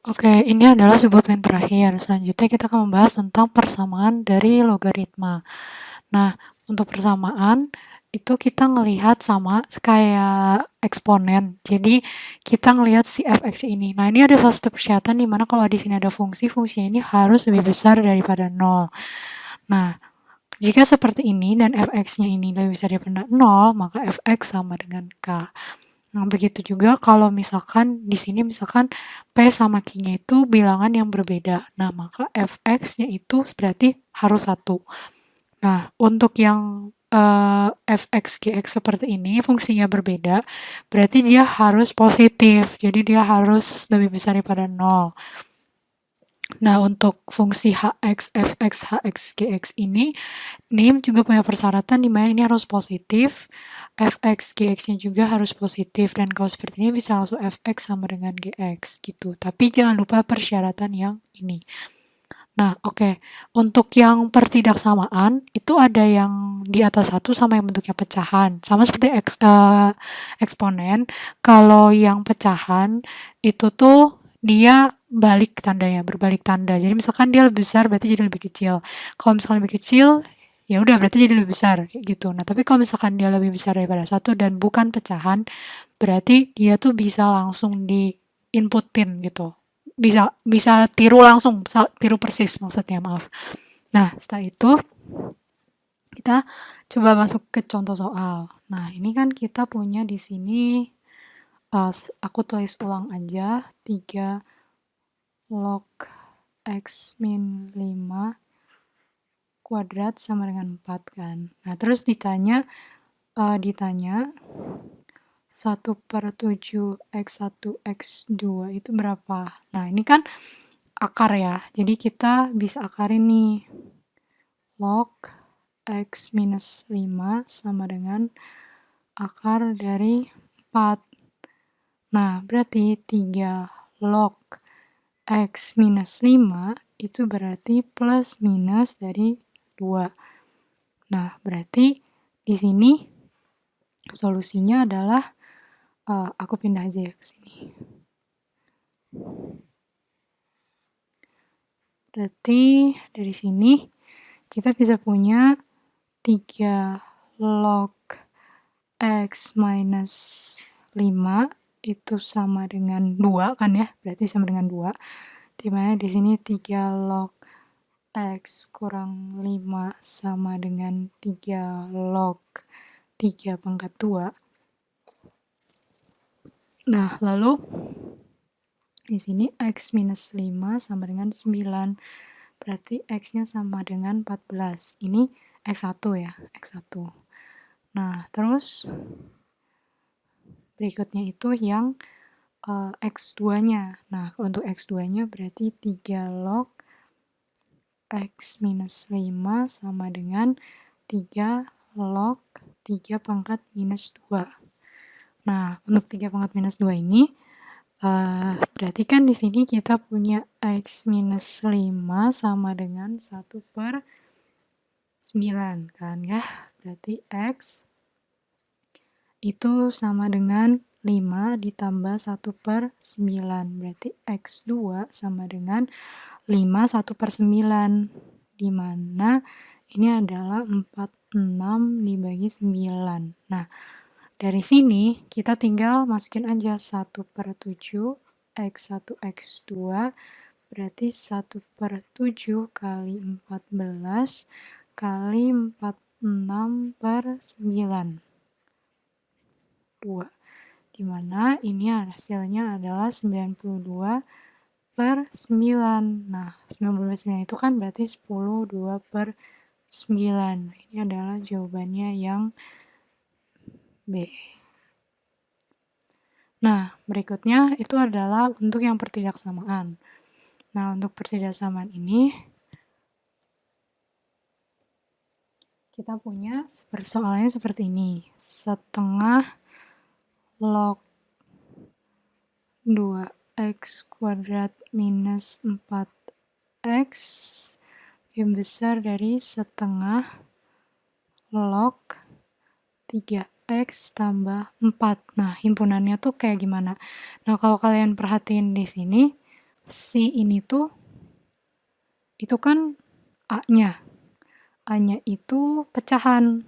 Oke, ini adalah sebuah poin terakhir. Selanjutnya kita akan membahas tentang persamaan dari logaritma. Nah, untuk persamaan itu kita ngelihat sama kayak eksponen. Jadi kita ngelihat si fx ini. Nah, ini ada salah satu persyaratan di mana kalau di sini ada fungsi, fungsinya ini harus lebih besar daripada 0. Nah, jika seperti ini dan fx-nya ini lebih besar daripada 0, maka fx sama dengan k. Nah, begitu juga kalau misalkan di sini misalkan P sama Q-nya itu bilangan yang berbeda. Nah, maka fx-nya itu berarti harus 1. Nah, untuk yang fx, gx seperti ini, fungsinya berbeda, berarti dia harus positif. Jadi dia harus lebih besar daripada 0. Nah, untuk fungsi hx, fx, hx, gx ini juga punya persyaratan di mana ini harus positif, fx, gx-nya juga harus positif, dan kalau seperti ini bisa langsung fx sama dengan gx gitu. Tapi jangan lupa persyaratan yang ini. Nah, oke. Untuk yang pertidaksamaan, itu ada yang di atas 1 sama yang bentuknya pecahan. Sama seperti eksponen, kalau yang pecahan itu tuh dia balik tandanya, berbalik tanda. Jadi misalkan dia lebih besar berarti jadi lebih kecil. Kalau misalkan lebih kecil, ya udah berarti jadi lebih besar kayak gitu. Nah, tapi kalau misalkan dia lebih besar daripada 1 dan bukan pecahan, berarti dia tuh bisa langsung di inputin gitu. Bisa bisa tiru langsung, tiru persis maksudnya, maaf. Nah, setelah itu kita coba masuk ke contoh soal. Nah, ini kan kita punya di sini aku tulis ulang aja 3 log x min 5 kuadrat sama dengan 4 kan. Nah, terus ditanya 1/7 x1 x2 itu berapa? Nah, ini kan akar ya. Jadi kita bisa akarin nih. Log x minus 5 sama dengan akar dari 4. Nah, berarti 3 log x minus 5 itu berarti plus minus dari 2. Nah, berarti di sini solusinya adalah aku pindah aja ya ke sini. Berarti dari sini kita bisa punya 3 log x minus 5 itu sama dengan 2 kan ya, berarti sama dengan 2. Dimana di sini 3 log x kurang 5 sama dengan 3 log 3 pangkat 2. Nah, lalu di sini x minus 5 sama dengan 9. Berarti x-nya sama dengan 14. Ini x1 ya, x1. Nah, terus berikutnya itu yang x2-nya. Nah, untuk x2-nya berarti 3 log x minus 5 sama dengan 3 log 3 pangkat minus 2. Nah, untuk 3 pangkat minus 2 ini, berarti kan di sini kita punya x minus 5 sama dengan 1/9 kan ya. Berarti x itu sama dengan 5 ditambah 1/9. Berarti x2 sama dengan 5 1/9. Dimana ini adalah 46 dibagi 9. Nah, dari sini kita tinggal masukin aja 1/7 x1 x2 berarti 1/7 kali 14 kali 46/9. 2. Dimana ini hasilnya adalah 92/9. Nah, 92/9 itu kan berarti 10 2/9. Ini adalah jawabannya yang B. Nah, berikutnya itu adalah untuk yang pertidaksamaan. Nah, untuk pertidaksamaan ini kita punya soalnya seperti ini. Setengah log 2x kuadrat minus 4x lebih besar dari setengah log 3x tambah 4. Nah, himpunannya tuh kayak gimana? Nah, kalau kalian perhatiin di sini, si ini tuh, itu kan A-nya. A-nya itu pecahan.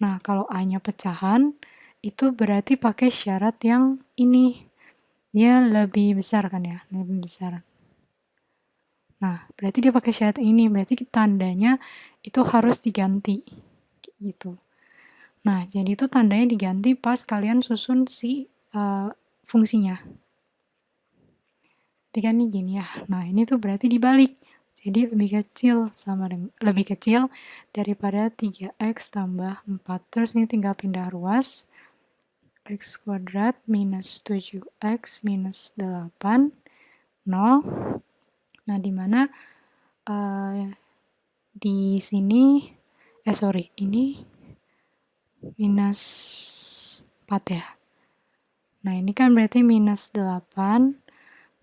Nah, kalau A-nya pecahan, itu berarti pakai syarat yang ini. Dia lebih besar kan ya, lebih besar. Nah, berarti dia pakai syarat ini, berarti tandanya itu harus diganti. Gitu. Nah, jadi itu tandanya diganti pas kalian susun si fungsinya. Jadi kan ini gini ya. Nah, ini tuh berarti dibalik. Jadi lebih kecil lebih kecil daripada 3x tambah 4. Terus ini tinggal pindah ruas. X kuadrat minus 7x minus 8, 0. Nah, dimana di sini, ini minus 4 ya. Nah, ini kan berarti minus 8,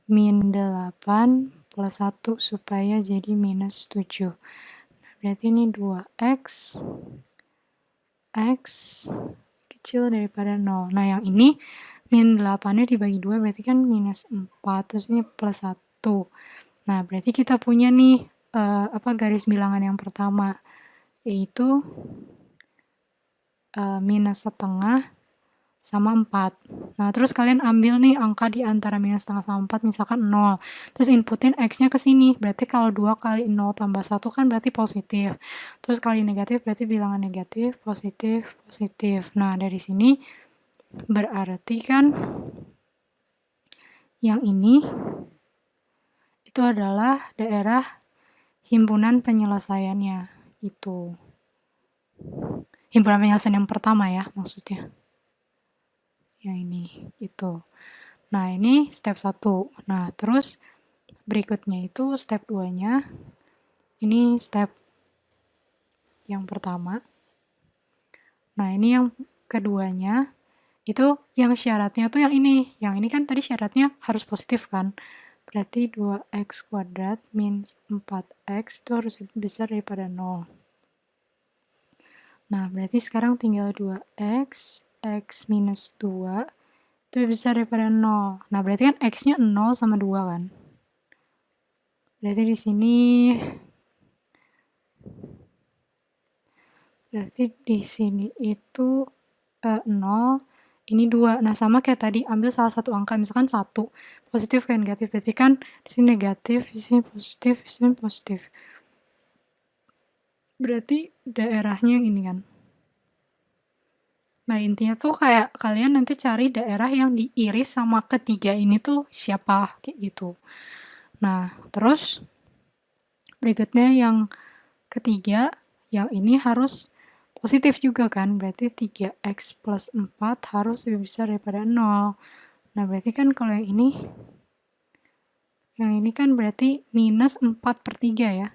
min 8 plus 1 supaya jadi minus 7. Nah, berarti ini 2x, x kecil daripada 0. Nah, yang ini min 8-nya dibagi 2 berarti kan minus 4, terus ini plus 1. Nah, berarti kita punya nih garis bilangan yang pertama, yaitu minus setengah sama 4. Nah, terus kalian ambil nih angka di antara minus setengah sama 4, misalkan 0. Terus inputin x-nya ke sini. Berarti kalau 2 kali 0 tambah 1 kan berarti positif. Terus kali negatif berarti bilangan negatif, positif, positif. Nah, dari sini berarti kan yang ini itu adalah daerah himpunan penyelesaiannya. Itu. Himpunan penyelesaian yang pertama ya, maksudnya. Yang ini, itu. Nah, ini step 1. Nah, terus berikutnya itu step 2-nya. Ini step yang pertama. Nah, ini yang keduanya. Itu yang syaratnya tuh yang ini. Yang ini kan tadi syaratnya harus positif kan. Berarti 2x kuadrat min 4x itu harus lebih besar daripada 0. Nah, berarti sekarang tinggal 2x, x minus 2, itu lebih besar daripada 0. Nah, berarti kan x-nya 0 sama 2 kan. Berarti di sini itu 0, ini 2. Nah, sama kayak tadi, ambil salah satu angka, misalkan 1. Positif kayak negatif, berarti kan di sini negatif, di sini positif, di sini positif. Berarti daerahnya yang ini kan. Nah, intinya tuh kayak kalian nanti cari daerah yang diiris sama ketiga ini tuh siapa, kayak gitu. Nah, terus berikutnya yang ketiga, yang ini harus positif juga kan, berarti 3x plus 4 harus lebih besar daripada 0. Nah, berarti kan kalau yang ini kan berarti minus 4/3 ya.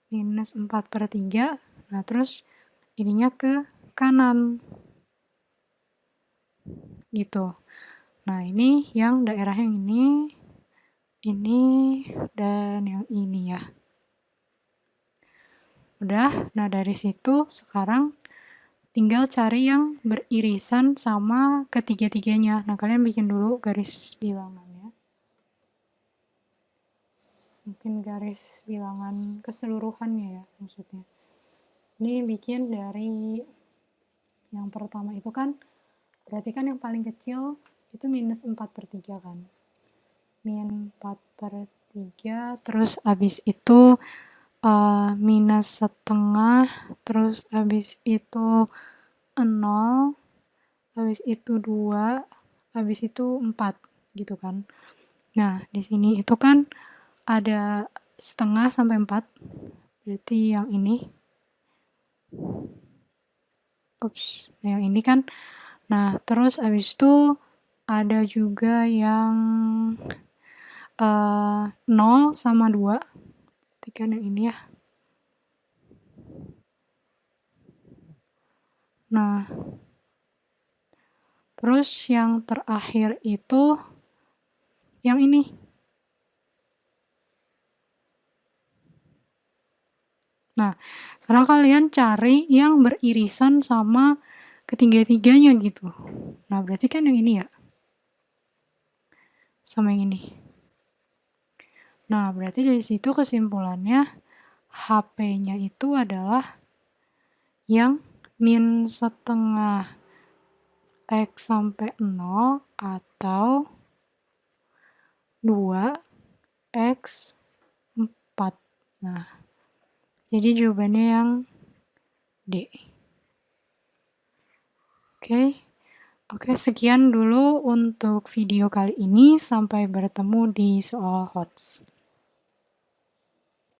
Minus 4/3, nah terus ininya ke kanan. Gitu. Nah, ini yang daerah yang ini, dan yang ini ya. Udah, nah dari situ sekarang tinggal cari yang beririsan sama ketiga-tiganya. Nah, kalian bikin dulu garis bilangannya. Mungkin garis bilangan keseluruhannya ya maksudnya. Ini bikin dari yang pertama itu kan, berarti kan yang paling kecil itu minus 4/3 kan. Min 4/3, terus abis itu minus setengah, terus abis itu 0, habis itu 2, habis itu 4 gitu kan. Nah, di sini itu kan ada setengah sampai 4, berarti yang ini. Yang ini kan. Nah, terus habis itu ada juga yang 0 sama 2, berarti kan yang ini ya. Nah, terus yang terakhir itu yang ini. Nah, sekarang kalian cari yang beririsan sama ketiga-tiganya gitu. Nah, berarti kan yang ini ya. Sama yang ini. Nah, berarti dari situ kesimpulannya HP-nya itu adalah yang min setengah X sampai 0 atau 2X 4. Nah, jadi jawabannya yang D. Oke, sekian dulu untuk video kali ini. Sampai bertemu di soal HOTS.